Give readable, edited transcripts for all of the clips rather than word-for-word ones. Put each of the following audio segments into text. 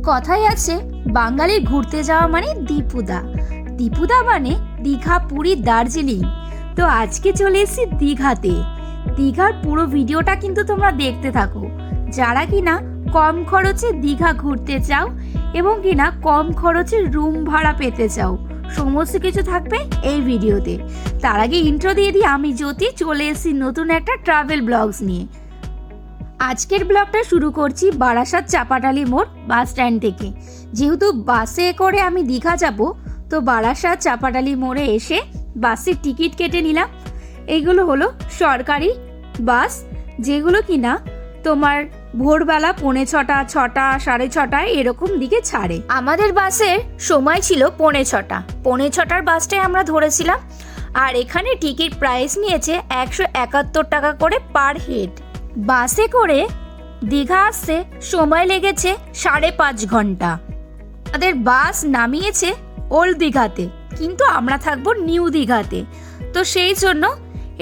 কথাই আছে বাঙালির ঘুরতে যাওয়া মানে দীপুদা, দীপুদা মানে দীঘা, পুরী, দার্জিলিং। তো আজকে চলে এসেছি দীঘাতে। দীঘার পুরো ভিডিওটা কিন্তু তোমরা দেখতে থাকো, যারা কিনা কম খরচে দীঘা ঘুরতে চাও এবং কিনা কম খরচে রুম ভাড়া পেতে চাও, সমস্ত কিছু থাকবে এই ভিডিওতে। তার আগে ইন্ট্রো দিয়ে দিই, আমি জ্যোতি, চলে এসেছি নতুন একটা ট্রাভেল ব্লগস নিয়ে। আজকের ব্লগটা শুরু করছি বারাসাত চাপাটালি মোড় বাস স্ট্যান্ড থেকে। যেহেতু বাসে করে আমি দীঘা যাব, তো বারাসাত চাপাটালি মোড়ে এসে বাসের টিকিট কেটে নিলাম। এইগুলো হলো সরকারি বাস, যেগুলো কিনা তোমার ভোরবেলা 6:45, 6টা, 6:30 এরকম দিকে ছাড়ে। আমাদের বাসের সময় ছিল 6:45, 6:45 বাসটাই আমরা ধরেছিলাম। আর এখানে টিকিট প্রাইস নিয়েছে 171 টাকা করে পার হেড। বাসে করে দীঘা আসতে সময় লেগেছে 5.5 ঘন্টা। আমাদের বাস নামিয়েছে ওল্ড দীঘাতে, কিন্তু আমরা থাকবো নিউ দীঘাতে। তো সেই জন্য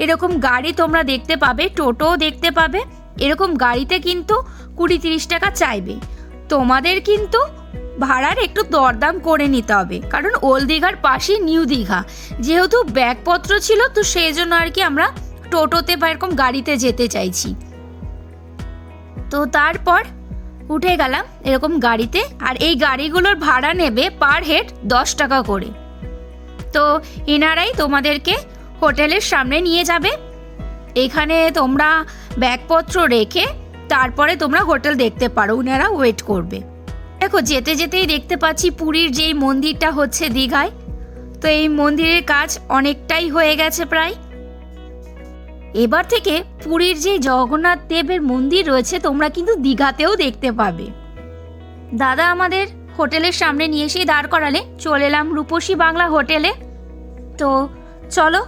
এরকম গাড়ি তোমরা দেখতে পাবে, টোটোও দেখতে পাবে। এরকম গাড়িতে কিন্তু 20-30 টাকা চাইবে। তোমাদের কিন্তু ভাড়ার একটু দরদাম করে নিতে হবে, কারণ ওল্ড দীঘার পাশেই নিউ দীঘা। যেহেতু ব্যাগপত্র ছিল, তো সেই জন্য আর কি আমরা টোটোতে বা এরকম গাড়িতে যেতে চাইছি। তো তারপর উঠে গেলাম এরকম গাড়িতে, আর এই গাড়িগুলোর ভাড়া নেবে পার হেড 10 টাকা করে। তো এনারাই তোমাদেরকে হোটেলের সামনে নিয়ে যাবে। এখানে তোমরা ব্যাগপত্র রেখে তারপরে তোমরা হোটেল দেখতে পারো, ওনারা ওয়েট করবে। দেখো, যেতে যেতেই দেখতে পাচ্ছি পুরীর যেই মন্দিরটা হচ্ছে দীঘায়। তো এই মন্দিরের কাজ অনেকটাই হয়ে গেছে প্রায়। এবার থেকে পুরীর যে জগন্নাথ দেবের মন্দির রয়েছে, তোমরা কিন্তু দীঘাতেও দেখতে পাবে। দাদা আমাদের হোটেলের সামনে নিয়ে এসেই দাঁড় করালে, চলে এলাম রূপসী বাংলা হোটেলে। তো চলো,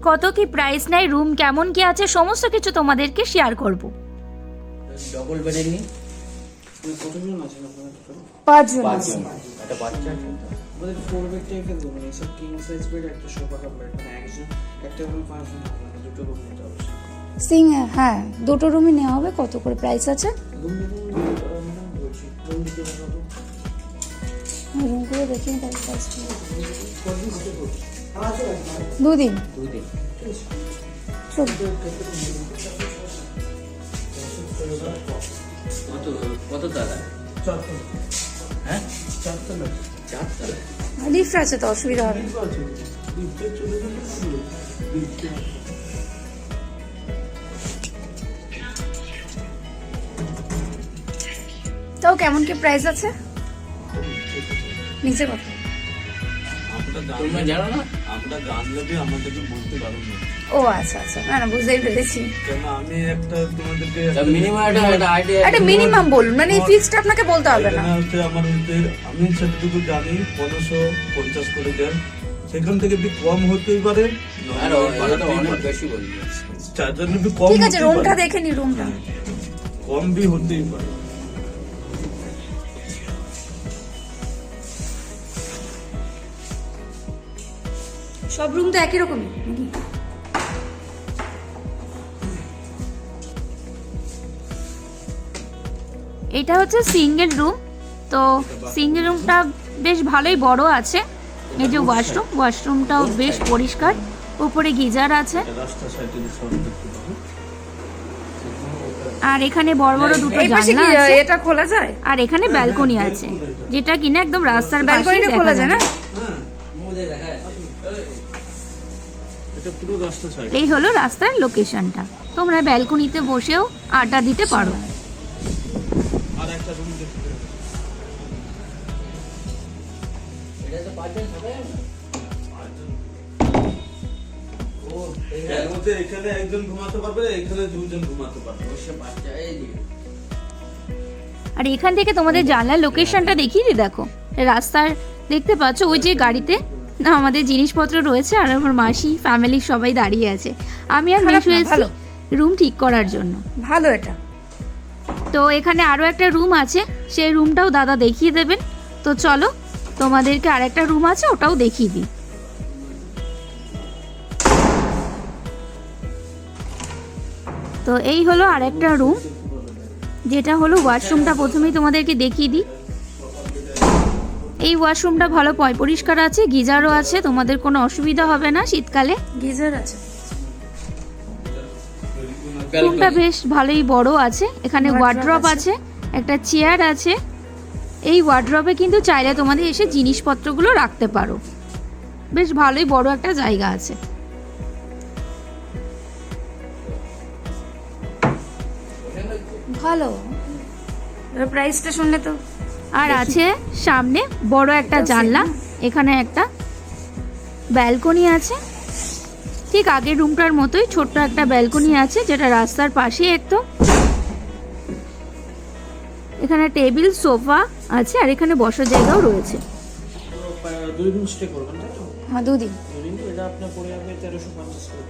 কত কি প্রাইস নেয়, রুম কেমন কি আছে, সমস্ত কিছু তোমাদেরকে শেয়ার করব। ডবল বেডের নি কতজন আছেন আপনারা? টোটাল 5 জন। একটা বাচ্চা আছে, আমাদের 4 বেড টাইপের রুম আছে, কিং সাইজ বেড, একটা সোফা কাপ বেড, মানে একজন একটা রুম 5 জন হবে, দুটো রুম নিতে হবে। হ্যাঁ, দুটো রুমই নেওয়া হবে। কত করে প্রাইস আছে? রুম বলছি রুম দিতে পারবো, রুম করে দেখি তাহলে প্রাইস। কতদিন স্টে করবে? 2 দিন। কত কত দাদা? 4 হ্যাঁ 4 লিফট আছে, তো অসুবিধা হবে না। তো কেমন কি প্রাইস আছে নিচে? কথা তোমরা জানো না? আমরা জানলে আমাদেরকে বলতে পারো না। ও আচ্ছা, না বুঝতেই পেরেছি। কেন আমি একটা তোমাদেরকে মিনিমাম একটা আইডিয়া, একটা মিনিমাম বলুন, মানে ফিক্সড আপনাকে বলতে হবে না। হচ্ছে আমার আমি সেটুকু জানি 1550 করে দেন, সেখান থেকে একটু কম হতেই পারে। আর ওটা অনেক বেশি বলি, চারজন একটু কম, ঠিক আছে, রুমটা দেখে নি, রুমটা কম বি হতেই পারে। সব রুম তো একই রকমই। এটা হচ্ছে সিঙ্গেল রুম। তো সিঙ্গেল রুমটা বেশ ভালোই বড় আছে। এই যে ওয়াশরুমটাও বেশ পরিষ্কার, উপরে গিজার আছে। রাস্তা সাইডে সব দেখতে পাবো। আর এখানে বড় বড় দুটো জানলা আছে, এটা খোলা যায়। আর এখানে ব্যালকনি আছে, যেটা কিনা একদম রাস্তার ব্যালকনিটা খোলা যায় না। এটা পুরো রাস্তা সাইড। এই হলো রাস্তার লোকেশনটা। তোমরা ব্যালকনিতে বসেও আড্ডা দিতে পারো। আর একটা রুম দেখতে পাবো। এটা তো 5 জন হবে না? ও এর মধ্যে এখানে একজন ঘুমাতে পারবে, এখানে দুজন ঘুমাতে পারবে। সে বাচ্চা এই যে আর এখান থেকে তোমাদের জানলার লোকেশনটা দেখিয়ে দিই। দেখো, রাস্তার দেখতে পাচ্ছ ওই যে গাড়িতে না আমাদের জিনিসপত্র রয়েছে, আর আমার মাসি, ফ্যামিলি সবাই দাঁড়িয়ে আছে। আমি আর মিশু এসেছি রুম ঠিক করার জন্য। ভালো এটা। তো এখানে আরও একটা রুম আছে, সেই রুমটাও দাদা দেখিয়ে দেবেন। তো চলো, তোমাদেরকে আর একটা রুম আছে, ওটাও দেখিয়ে দিই। তো এই হলো আর একটা রুম, যেটা হলো ওয়াশরুমটা প্রথমেই তোমাদেরকে দেখিয়ে দিই। এই ওয়াশরুমটা ভালো পরিষ্কার আছে, গিজারও আছে, তোমাদের কোনো অসুবিধা হবে না শীতকালে। গিজার আছে। রুমটা বেশ ভালোই বড় আছে, এখানে ওয়ার্ড্রপ আছে, একটা চেয়ার আছে। এই ওয়ার্ড্রপে কিন্তু চাইলে তোমাদের এসে জিনিসপত্রগুলো রাখতে পারো, বেশ ভালোই বড় একটা জায়গা আছে। ভালো, এবার প্রাইসটা শুনলে তো। আর আছে সামনে বড় একটা জানলা, এখানে একটা ব্যালকনি আছে, ঠিক আগের রুমটার মতোই ছোট্ট একটা ব্যালকনি আছে যেটা রাস্তার পাশেই একদম। এখানে টেবিল সোফা আছে আর এখানে বসার জায়গাও রয়েছে। 2 দিন স্টে করবেন তাই তো? হ্যাঁ 2 দিন, 2 দিন এটা আপনার পড়ে যাবে 1350 করে।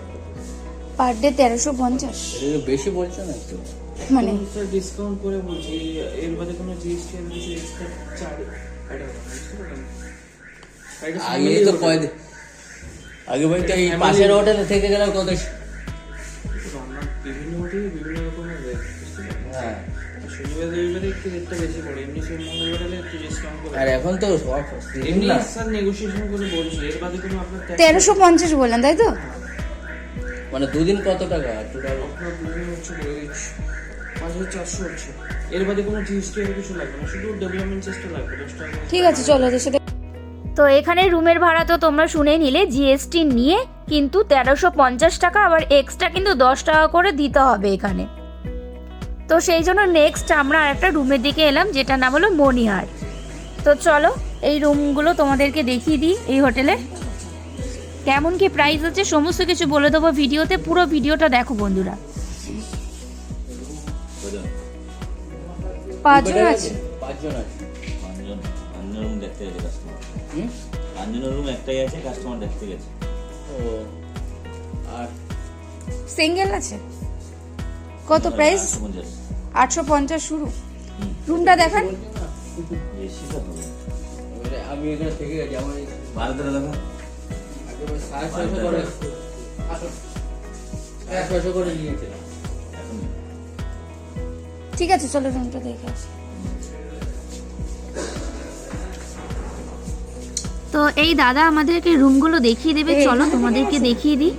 Per day 1350। এটা বেশি বলছো না একটু? মানে স্যার ডিসকাউন্ট করে বলছি, এর বাদে কোনো জিএসটি এর কিছু এক্সট্রা চার্জ অ্যাড হবে না, বুঝতে পারলেন? এটা আগে তো কয় দিন আগে বলতে এই পাশের হোটেলে থেকে গেলে কত? আমরা বিভিন্ন হোটেলে বিভিন্ন রকমের রেট, বুঝতে পারলেন? হ্যাঁ, শনিবার রবিবারে একটু রেটটা বেশি পড়ে, এমনি সোম মঙ্গলবারে একটু ডিসকাউন্ট করে। আর এখন তো সব এমনি না। স্যার নেগোসিয়েশন করে বলছি, এর বাদে কোনো আপনার 1350 বললেন তাই তো? মানে দুদিন কত টাকা টোটাল? আপনার 2 দিন হচ্ছে বলে দিচ্ছি 5400 হচ্ছে। এর বাদে কোনো জিএসটি এর কিছু লাগবে না, শুধু ডেভেলপমেন্ট চার্জটা লাগবে 10 টাকা। ঠিক আছে, চলো ওদের সাথে। তো এখানে রুমের ভাড়া তো তোমরা শুনে নিলে, জিএসটি নিয়ে কিন্তু 1350 টাকা, আবার এক্সট্রা কিন্তু 10 টাকা করে দিতে হবে এখানে। তো সেই জন্য নেক্সট আমরা আরেকটা রুমের দিকে এলাম যেটার নাম হলো মনিহার। তো চলো এই রুমগুলো তোমাদেরকে দেখিয়ে দিই। এই হোটেলের কেমন কি প্রাইস আছে সমস্ত কিছু বলে দেবো ভিডিওতে, পুরো ভিডিওটা দেখো বন্ধুরা। 5 জন আছে। 5 জন আছে। পাঁচজন রুম দেখতে গেছে কাস্টমার। হুম? 5 জনের রুম একটাই আছে, কাস্টমার দেখতে গেছে। ও, আর সিঙ্গেল আছে। কত প্রাইস? 850। 850 শুরু। রুমটা দেখান। বেশি তো হবে। এবারে আমি এখানে থেকে গেছি, আমার এই ভালো করে দেখো। একেবারে 650 করে 650 করে নিয়েছিলাম। এখন ঠিক আছে, চলো রুমটা দেখে আসি। তো এই দাদা আমাদেরকে রুমগুলো দেখিয়ে দেবে, চলো তোমাদেরকে দেখিয়ে দিই।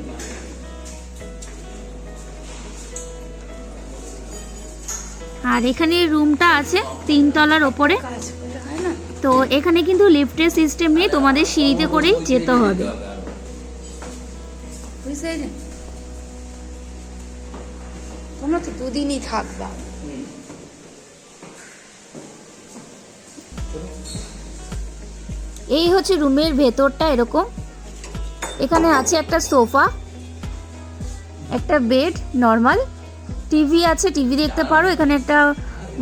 আর এখানে রুমটা আছে 3 তলার ওপরে। কাজ করতে হয় না? তো এখানে কিন্তু লিফটের সিস্টেম নেই, তোমাদের সিঁড়িতে করেই যেতে হবে। বুঝতে পারলেন? তোমরা তো 2 দিনই থাকবা। এই হচ্ছে রুমের ভেতরটা এরকম। এখানে আছে একটা সোফা, একটা বেড নর্মাল, টিভি আছে, টিভি দেখতে পারো। এখানে একটা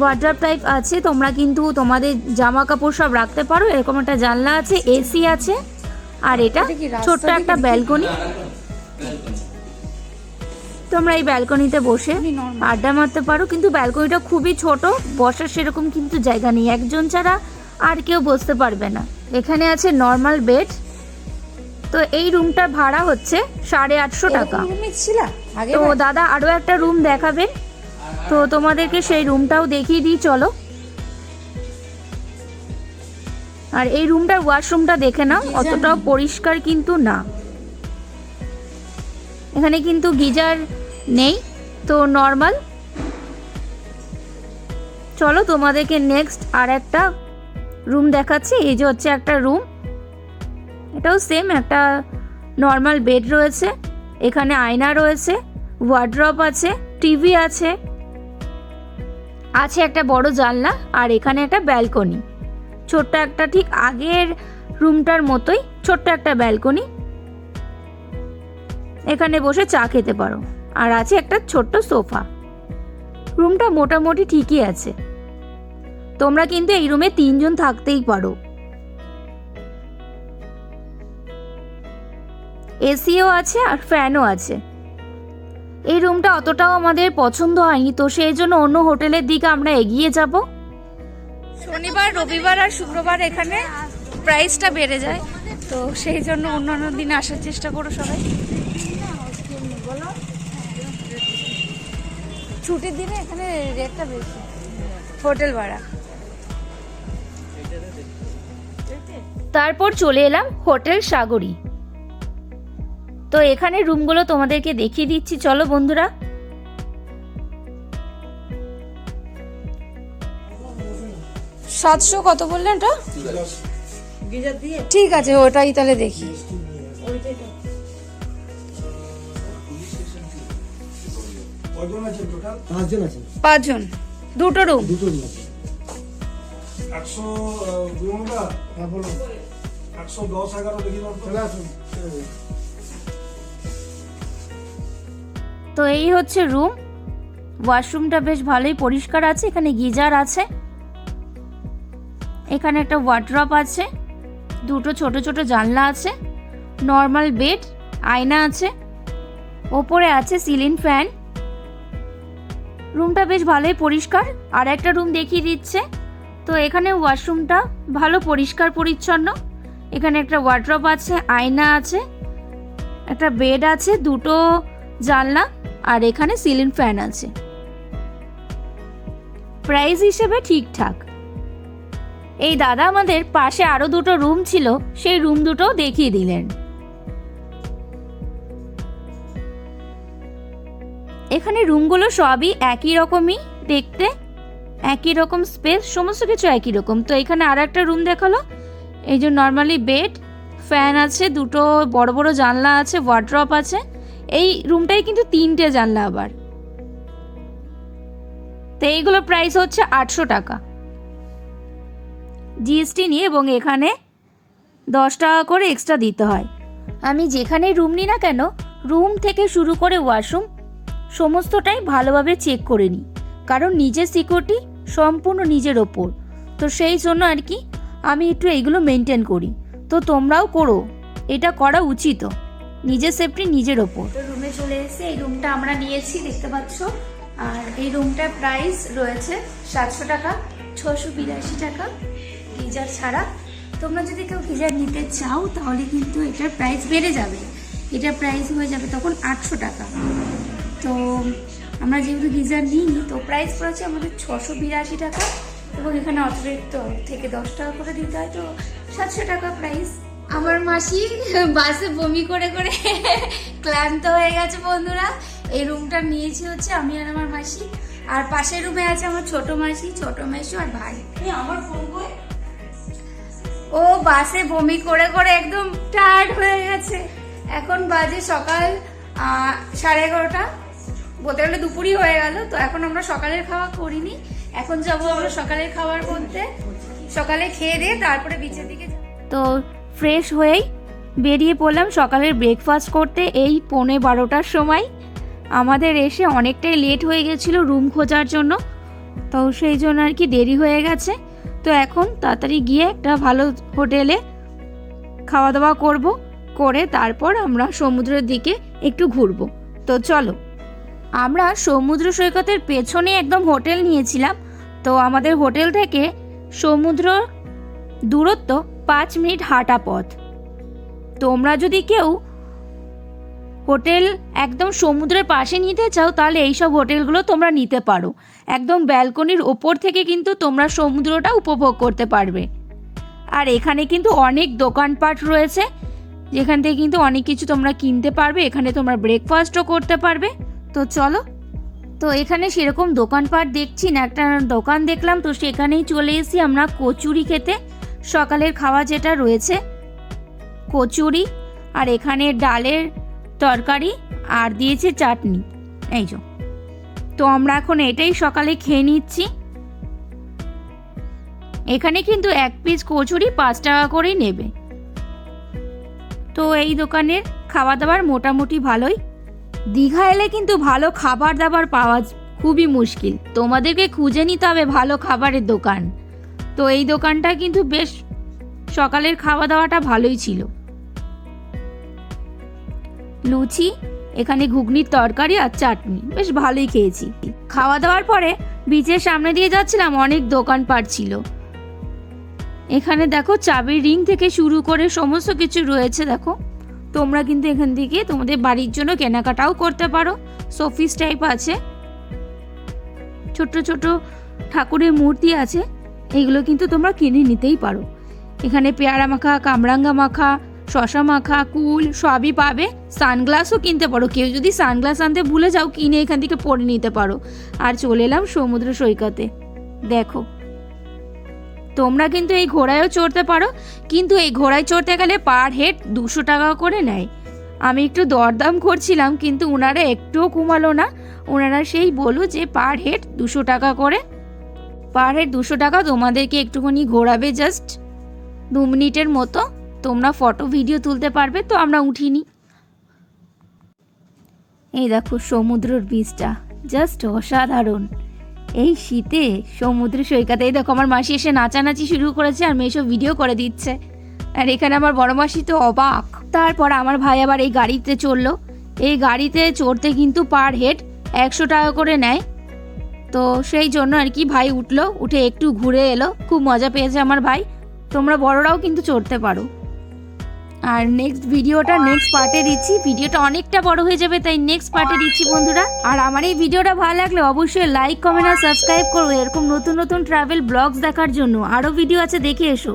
ওয়ার্ড্রপ টাইপ আছে, তোমরা কিন্তু তোমাদের জামা কাপড় সব রাখতে পারো। এরকম একটা জানলা আছে, এসি আছে। আর এটা এটা কি রাস্তা ছোট্ট থেকে একটা নাকি? ব্যালকনি, তোমরা এই ব্যালকনিতে বসে normal। আড্ডা মারতে পারো। কিন্তু ব্যালকনিটা খুবই ছোট, বসার সেরকম কিন্তু জায়গা নেই, একজন ছাড়া আর কেউ বসতে পারবে না। এখানে আছে নর্মাল বেড। তো এই রুমটার ভাড়া হচ্ছে 850 টাকা। রুমে ছিল আগে? তো দাদা আরো একটা রুম দেখাবেন, তো তোমাদেরকে সেই রুমটাও দেখিয়ে দিই চলো। আর এই রুমটার ওয়াশরুমটা দেখে নাও, অতটাও পরিষ্কার কিন্তু না। এখানে কিন্তু গিজার নেই, তো নর্মাল। চলো তোমাদেরকে নেক্সট আর একটা রুম দেখাচ্ছি। এই যে হচ্ছে একটা রুম, এটাও সেম, একটা নর্মাল বেড রয়েছে, এখানে আয়না রয়েছে, ওয়ার্ড্রপ আছে, টিভি আছে, আছে একটা বড় জানলা, আর এখানে একটা ব্যালকনি, ছোট্ট একটা, ঠিক আগের রুমটার মতোই ছোট্ট একটা ব্যালকনি। এখানে বসে চা খেতে পারো। আর আছে একটা ছোট্ট সোফা। রুমটা মোটামুটি ঠিকই আছে। তোমরা কিন্তু এই রুমে 3 জন থাকতেই পারো। এসিও আছে আর ফ্যানও আছে। এই রুমটা অতটাও আমাদের পছন্দ হয়নি, তো সেই জন্য অন্য হোটেলের দিকে আমরা এগিয়ে যাব। শনিবার, রবিবার আর শুক্রবার এখানে প্রাইসটা বেড়ে যায়, তো সেই জন্য অন্যান্য দিনে আসার চেষ্টা করো সবাই। ছুটির দিনে এখানে রেটটা বেশি, হোটেল ভাড়া। তারপর চলে এলাম হোটেল সাগরী। তো এখানে রুমগুলো তোমাদেরকে দেখিয়ে দিচ্ছি, চলো বন্ধুরা। সাতশো কত বললেন এটা? ঠিক আছে, ওটাই তাহলে দেখি। পাঁচজন, দুটো রুম। তো এই হচ্ছে রুম। ওয়াশরুমটা বেশ ভালোই পরিষ্কার আছে, এখানে গিজার আছে, এখানে একটা ওয়ার্ড্রপ আছে, দুটো ছোট ছোট জানলা আছে, নর্মাল বেড, আয়না আছে, ওপরে আছে সিলিং ফ্যান। রুমটা বেশ ভালোই পরিষ্কার। আর একটা রুম দেখিয়ে দিচ্ছে। তো এখানে ওয়াশরুমটা ভালো পরিষ্কার পরিচ্ছন্ন, এখানে একটা ওয়ার্ড্রপ আছে, আয়না আছে, একটা বেড আছে, দুটো জানলা, আর এখানে সিলিং ফ্যান আছে। প্রাইস হিসেবে ঠিকঠাক। এই দাদা আমাদের পাশে আরো দুটো রুম ছিল, সেই রুম দুটো দেখিয়ে দিলেন। এখানে রুমগুলো সবই একই রকমই দেখতে, একই রকম স্পেস, সমস্ত কিছু একই রকম। তো এখানে আর একটা রুম দেখালো, এই যে নর্মালি বেড, ফ্যান আছে, দুটো বড় বড় জানলা আছে, ওয়ার্ড্রপ আছে। এই রুমটাই কিন্তু 3টে জানলা আবার। তো এইগুলো প্রাইস হচ্ছে 800 টাকা জিএসটি নিয়ে, এবং এখানে 10 টাকা করে এক্সট্রা দিতে হয়। আমি যেখানে রুম নিই না কেন, রুম থেকে শুরু করে ওয়াশরুম সমস্তটাই ভালোভাবে চেক করে নিই, কারণ নিজের সিকিউরিটি সম্পূর্ণ নিজের ওপর। তো সেই জন্য আর কি আমি একটু এইগুলো মেনটেন করি। তো তোমরাও করো, এটা করা উচিত, নিজের সেফটি নিজের ওপর। তো রুমে চলে এসে এই রুমটা আমরা নিয়েছি, দেখতে পাচ্ছ। আর এই রুমটার প্রাইস রয়েছে 700 টাকা, 682 টাকা গিজার ছাড়া। তোমরা যদি কেউ গিজার নিতে চাও তাহলে কিন্তু এটার প্রাইস বেড়ে যাবে, এটার প্রাইস হয়ে যাবে তখন 800 টাকা। তো আমরা যেহেতু গিজার নিইনি, তো প্রাইস পড়েছে আমাদের 682 টাকা, এবং এখানে অতিরিক্ত থেকে 10 টাকা করে দিতে হয়, তো 700 টাকা প্রাইস। আমার মাসি বাসে বমি করে করে ক্লান্ত হয়ে গেছে বন্ধুরা। এই রুমটা নিয়েছি হচ্ছে আমি আর আমার মাসি, আর পাশের রুমে আছে আমার ছোট মাসি, ছোট মেসো আর ভাই। আমার ফোন করে ও বাসে বমি করে করে একদম টায়ার্ড হয়ে গেছে। এখন বাজে সকাল 11:30, বলতে গেলে দুপুরই হয়ে গেল। তো এখন আমরা সকালের খাওয়া করিনি, এখন যাবো আমরা সকালের খাবার করতে। সকালে খেয়ে দিয়ে তারপরে বিচের দিকে। তো ফ্রেশ হয়েই বেরিয়ে পড়লাম সকালের ব্রেকফাস্ট করতে। এই 11:15টার সময় আমাদের এসে অনেকটাই লেট হয়ে গেছিলো রুম খোঁজার জন্য, তো সেই জন্য আর কি দেরি হয়ে গেছে। তো এখন তাড়াতাড়ি গিয়ে একটা ভালো হোটেলে খাওয়া দাওয়া করে তারপর আমরা সমুদ্রের দিকে একটু ঘুরবো। তো চলো, আমরা সমুদ্র সৈকতের পেছনে একদম হোটেল নিয়েছিলাম। তো আমাদের হোটেল থেকে সমুদ্র দূরত্ব 5 মিনিট হাঁটা পথ। তোমরা যদি কেউ হোটেল একদম সমুদ্রের পাশে নিতে চাও তাহলে এইসব হোটেলগুলো তোমরা নিতে পারো। একদম ব্যালকনির ওপর থেকে কিন্তু তোমরা সমুদ্রটা উপভোগ করতে পারবে। আর এখানে কিন্তু অনেক দোকানপাট রয়েছে, যেখান থেকে কিন্তু অনেক কিছু তোমরা কিনতে পারবে। এখানে তোমরা ব্রেকফাস্টও করতে পারবে। তো চলো, তো এখানে সেরকম দোকানপাট দেখছি না, একটা দোকান দেখলাম, তো সেখানেই চলে এসেছি আমরা কচুরি খেতে। সকালের খাওয়া যেটা রয়েছে কচুরি, আর এখানে ডালের তরকারি আর দিয়েছে চাটনি, এই যে। তো আমরা এখন এটাই সকালে খেয়ে নিচ্ছি। এখানে কিন্তু 1 পিস কচুরি 5 টাকা করেই নেবে। তো এই দোকানের খাওয়া দাবার মোটামুটি ভালোই। দীঘা এলে কিন্তু ভালো খাবার দাবার পাওয়া খুবই মুশকিল, তোমাদেরকে খুঁজে নিতে হবে ভালো খাবারের দোকান। তো এই দোকানটা কিন্তু বেশ সকালের খাওয়া দাওয়াটা ভালোই ছিল। লুচি, এখানে ঘুগনির তরকারি আর চাটনি, বেশ ভালোই খেয়েছি। খাওয়া দাওয়ার পরে বিচের সামনে দিয়ে যাচ্ছিলাম, অনেক দোকানপাট ছিল। এখানে দেখো চাবির রিং থেকে শুরু করে সমস্ত কিছু রয়েছে। দেখো, তোমরা কিন্তু এখান থেকে তোমাদের বাড়ির জন্য কেনাকাটাও করতে পারো। শোপিস টাইপ আছে, ছোট ছোট ঠাকুরের মূর্তি আছে, এইগুলো কিন্তু তোমরা কিনে নিতেই পারো। এখানে পেয়ারা মাখা, কামরাঙ্গা মাখা, শশা মাখা, কুল সবই পাবে। সানগ্লাসও কিনতে পারো, কেউ যদি সানগ্লাস আনতে ভুলে যাও কিনে এখান থেকে পরে নিতে পারো। আর চলে এলাম সমুদ্র সৈকতে। দেখো, তোমরা কিন্তু এই ঘোড়ায়ও চড়তে পারো, কিন্তু এই ঘোড়ায় চড়তে গেলে পার হেড 200 টাকা করে নেয়। আমি একটু দরদাম করছিলাম, কিন্তু ওনারা একটুও কমালো না। ওনারা সেই বলো যে পার হেড 200 টাকা করে। পার হেড 200 টাকা, তোমাদেরকে একটুখানি ঘোরাবে, জাস্ট 2 মিনিটের মতো। তোমরা ফটো ভিডিও তুলতে পারবে। তো আমরা উঠিনি। এই দেখো সমুদ্রের বীজটা জাস্ট অসাধারণ। এই শীতে সমুদ্র সৈকতে এই দেখো আমার মাসি এসে নাচানাচি শুরু করেছে, আর মেয়ে সব ভিডিও করে দিচ্ছে। আর এখানে আমার বড় মাসি তো অবাক। তারপর আমার ভাই আবার এই গাড়িতে চড়লো। এই গাড়িতে চড়তে কিন্তু পার হেড 100 টাকা করে নেয়। তো সেই জন্য আর কি ভাই উঠলো, উঠে একটু ঘুরে এলো, খুব মজা পেয়েছে আমার ভাই। তোমরা বড়রাও কিন্তু চড়তে পারো। আর নেক্সট ভিডিওটা নেক্সট পার্টে দিচ্ছি। ভিডিওটা অনেকটা বড় হয়ে যাবে, তাই নেক্সট পার্টে দিচ্ছি বন্ধুরা। আর আমার এই ভিডিওটা ভালো লাগলে অবশ্যই লাইক, কমেন্ট আর সাবস্ক্রাইব করো এরকম নতুন নতুন ট্রাভেল ব্লগস দেখার জন্য। আরও ভিডিও আছে, দেখে এসো।